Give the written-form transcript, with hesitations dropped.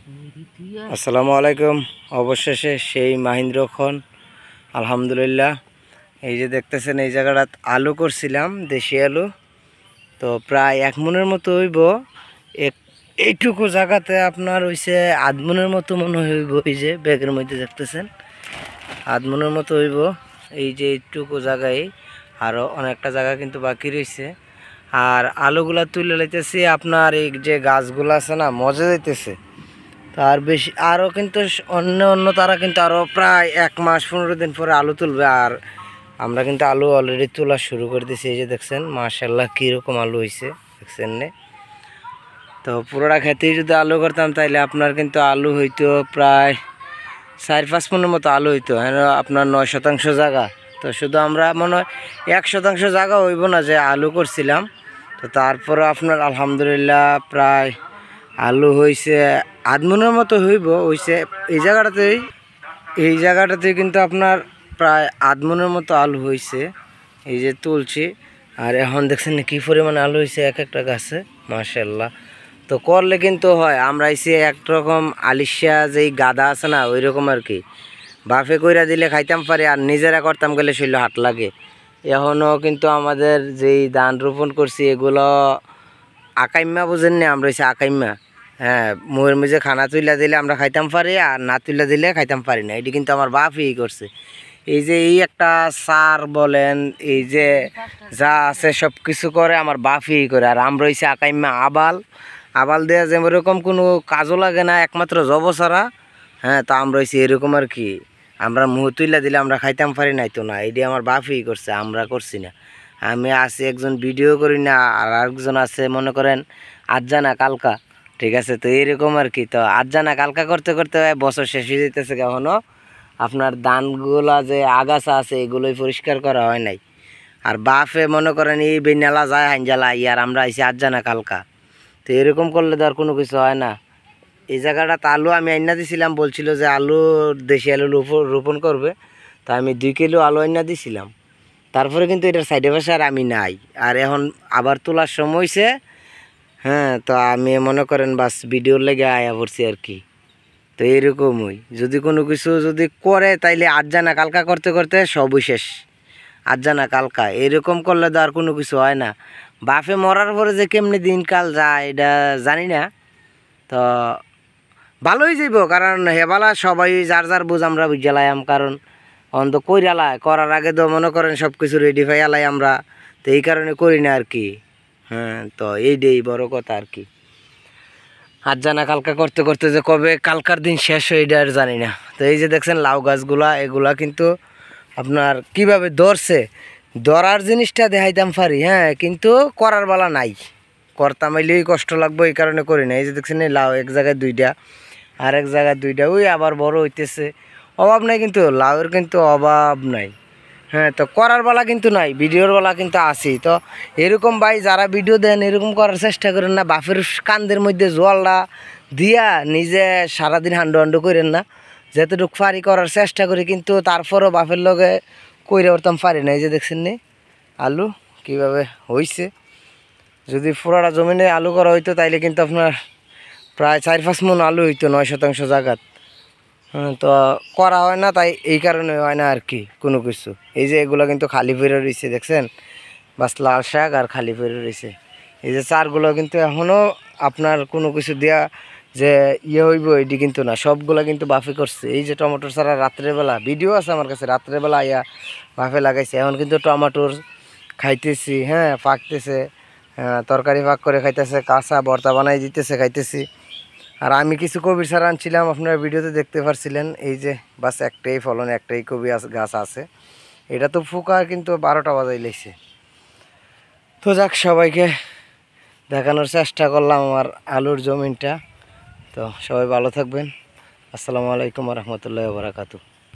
আসসালামু আলাইকুম। অবশেষে সেই মাহিন্দ্র খন আলহামদুলিল্লাহ। এই যে দেখতেছেন এই জায়গাটা আলু করছিলাম, দেশি আলু। তো প্রায় 1 মনের মতো হইব। এইটুকু জায়গাতে আপনার হইছে 8 মনের মতো মনে হইব। এই যে ব্যাগের মধ্যে দেখতেছেন 8 মনের মতো হইব। এই যে এইটুকু জায়গায় আরও অনেকটা জায়গা কিন্তু বাকি রয়েছে। আর আলুগুলা তুলে লাইতেছি, আপনার এই যে গাছগুলো আছে না, মজা যাইতেছে। তার বেশি আরও কিন্তু অন্য তারা কিন্তু আরও প্রায় 1 মাস 15 দিন পরে আলু তুলবে। আর আমরা কিন্তু আলু অলরেডি তোলা শুরু করে দিয়েছি। এই যে দেখছেন মাশাআল্লাহ কীরকম আলু হয়েছে দেখছেন নে। তো পুরোটা খেতেই যদি আলু করতাম তাইলে আপনার কিন্তু আলু হইতো প্রায় 4-5 মনের মতো আলু হইতো। হ্যাঁ, আপনার 9% জায়গা। তো শুধু আমরা মনে হয় 1% জায়গা হইব না যে আলু করছিলাম। তো তারপরে আপনার আলহামদুলিল্লাহ প্রায় আলু হয়েছে 8 মনের মতো হইছে। এই জায়গাটাতেই কিন্তু আপনার প্রায় 8 মনের মতো আলু হয়েছে। এই যে তুলছি, আর এখন দেখছেন কি পরিমাণে আলু হয়েছে এক একটা গাছে মাশাআল্লাহ। তো করলে কিন্তু হয়, আমরা এসে একরকম আলিশা যেই গাদা আছে না ওই রকম আর কি, বাফে কইরা দিলে খাইতাম পারি, আর নিজেরা করতাম গেলে শরীরে হাট লাগে। এখনও কিন্তু আমাদের যেই ধান রোপণ করছি এগুলো আকাইম্মা বুঝেন না, আমরা হচ্ছে আকাইম্মা। হ্যাঁ, মুয়ের মুজে খানা তুইলা দিলে আমরা খাইতাম পারি, আর না তুইলা দিলে খাইতাম পারি না। এটি কিন্তু আমার বাপই করছে। এই যে এই একটা সার বলেন, এই যে যা আছে সব কিছু করে আমার বাপই করে। আর আমরা হচ্ছে আকাইম্মা আবাল দেওয়া যে এরকম কোনো কাজও লাগে না, একমাত্র জব ছাড়া। হ্যাঁ, তা আমরা হচ্ছে এরকম আর কি। আমরা মুহ তুইলা দিলে আমরা খাইতাম পারি নাই তো না, এটি আমার বাপই করছে, আমরা করছি না। আমি আছি একজন ভিডিও করি না, আর আরেকজন আছে মনে করেন আজ জানা কালকা। ঠিক আছে, তো এইরকম আর কি। তো আজ জানা কালকা করতে করতে বছর শেষ হয়ে যেতেছে, এখনও আপনার ধানগুলা যে আগাছা আছে এগুলোই পরিষ্কার করা হয় নাই। আর বাফে মনে করেন এই বেনালা যায় হাঞ্জালা, ইয়ার আমরা আইসি আজ জানা কালকা। তো এরকম করলে তো আর কোনো কিছু হয় না। এই জায়গাটাতে আলু আমি আইনা দিছিলাম, বলছিল যে আলু দেশি আলু রোপণ করবে। তো আমি 2 কিলো আলু আইনা দিছিলাম। তারপরে কিন্তু এটার সাইডে পাশে আর আমি নাই। আর এখন আবার তোলার সময় হয়েছে। হ্যাঁ, তো আমি মনে করেন বাস ভিডিওর লেগে আয়া পড়ছি আর কি। তো এরকমই যদি কোনো কিছু যদি করে তাইলে আজ জানা কালকা করতে করতে সবই শেষ। আজ জানা কালকা এরকম করলে তো আর কোনো কিছু হয় না। বাপে মরার পরে যে কেমনি দিনকাল যায় এটা জানি না। তো ভালোই যাইব, কারণ হেবালা সবাই যার যার বুঝ আমরা বুঝালাম। কারণ অন্ত কইরালায় করার আগে তো মনে করেন সব কিছু রেডি ফাইয়ালাই আমরা। তো এই কারণে করি না আর কি। হ্যাঁ, তো এইটাই বড় কথা আর কি। আজ জানা কালকা করতে করতে যে কবে কালকার দিন শেষ হয় এটা আর জানি না। তো এই যে দেখছেন লাউ গাছগুলা, এগুলা কিন্তু আপনার কিভাবে ধরছে, ধরার জিনিসটা দেখাইতাম পারি। হ্যাঁ, কিন্তু করার বেলা নাই, করতাম এলেই কষ্ট লাগবে, এই কারণে করি না। এই যে দেখছেন এই লাউ এক জায়গায় 2টা, আর এক জায়গায় 2টা, ওই আবার বড় হইতেছে। অভাব নাই, কিন্তু লাউয়ের কিন্তু অভাব নাই। হ্যাঁ, তো করার বেলা কিন্তু নাই, ভিডিওর বেলা কিন্তু আসি। তো এরকম ভাই যারা ভিডিও দেন এরকম করার চেষ্টা করেন না, বাপের কান্দের মধ্যে জলটা দিয়া নিজে সারাদিন হান্ডু করেন না। যতটুকু পারি করার চেষ্টা করি, কিন্তু তারপরও বাপের লগে কইরে উঠতাম পারি না। এই যে দেখছেন নি আলু কীভাবে হয়েছে। যদি পুরাটা জমিনে আলু করা হইতো তাইলে কিন্তু আপনার প্রায় 4-5 মণ আলু হইতো 9% জায়গাত। তো করা হয় না, তাই এই কারণে হয় না আর কি কোনো কিছু। এই যে এগুলো কিন্তু খালি ফেরে রয়েছে দেখছেন, বাস লাল শাক আর খালি ফেরে রয়েছে। এই যে চারগুলো কিন্তু এখনও আপনার কোনো কিছু দেওয়া যে হইব এটি কিন্তু না, সবগুলো কিন্তু বাফে করছে। এই যে টমেটোর ছাড়া রাত্রেবেলা ভিডিও আছে আমার কাছে, রাত্রেবেলা আইয়া বাফে লাগাইছে। এখন কিন্তু টমেটোর খাইতেছি, হ্যাঁ পাকতেছে, তরকারি পাক করে খাইতেছে, কাঁচা ভর্তা বানাই দিতেছে খাইতেছি। আর আমি কিছু কবির চারা আনছিলাম, আপনারা ভিডিওতে দেখতে পারছিলেন। এই যে বাস একটাই ফলন, একটাই কবি গাছ আছে। এটা তো ফুকা, কিন্তু 12টা বাজাই লেগছে। তো যাক, সবাইকে দেখানোর চেষ্টা করলাম আমার আলুর জমিনটা। তো সবাই ভালো থাকবেন। আসসালামু আলাইকুম রহমতুল্লাহ বারাকাতু।